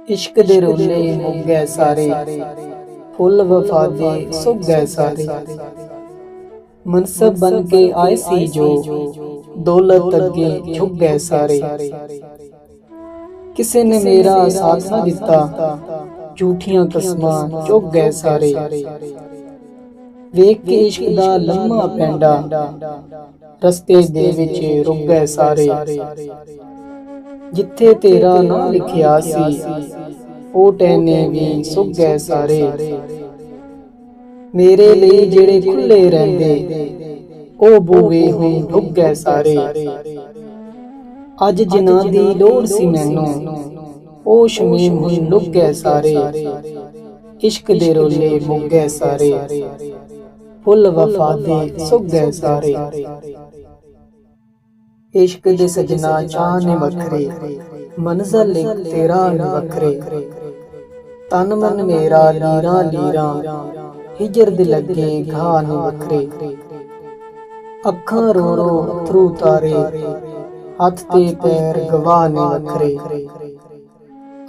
इश्क दे रोले मुक गए सारे, फुल वफा दे सुक गए सारे। मनसब बन के आए सी जो, दौलत अगे झुक गए सारे। किसे ने मेरा साथ ना दिता, झूठियां कसमां चुक गए सारे। वेख के इश्क दा लम्मा पैंडा, रस्ते दे विच रुक गए सारे। जिथे तेरा नां लिखिया सी, ओ टहने भी सुक गए सारे। मेरे लिए जेड़े खुले रहंदे, ओ बूहे हुण ढुक गए सारे। अज जिन्हां दी लोड़ सी मैनू, ओ शमीम हुण लुक गए सारे। इश्क दे रोले मुक गए सारे, फुल वफा दे सुक गए सारे। इश्क दे सजना चाह ने वखरे, मंज़िल इक तेरा ने वखरे। तन मन मेरा लीरां लीरां, हिजर दे लगे घाह ने वखरे। अखां रो रो अथरू तारे, हथ ते पैर गवाह ने वखरे।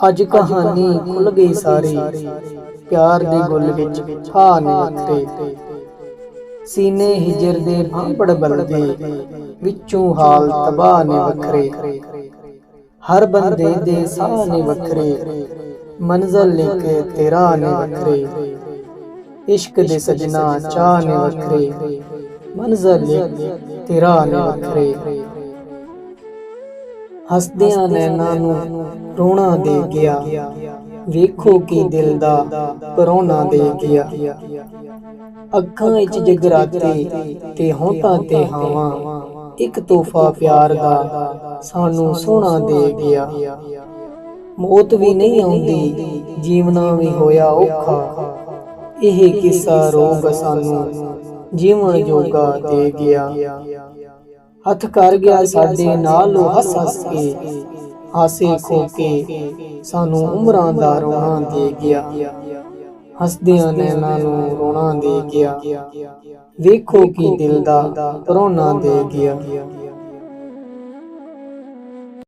अज कहानी खुल गई सारी, प्यार दे गुल विच छाह ने वखरे। सीने हिजर दे भांपड़ बलदे, विचों हाल तबाह ने वखरे। हर बंदे दे साह ने वखरे, मंज़िल इक तेरा ने वखरे। इश्क दे सजना चाह ने वखरे, मंज़िल इक तेरा ने वखरे। हसदियां नैनां नूं रोना दे गया, वेखो की दिल दा परोना दे गया। अखां विच जगराते ते होंठां ते हावां, इक तोहफा प्यार दा सानू सोहना दे गया। मौत भी नहीं आउंदी, जीवना भी होया औखा, एह किस्सा रोग सानू जीवन जोगा दे गया। हथ कर गया साडे नाल ओ हस हस के, हासे खो के सानू उमरां दा रोना दे गया। हसदियां नैनां नूं रोना दे गया, वेखो की दिल दा परोना दे गया।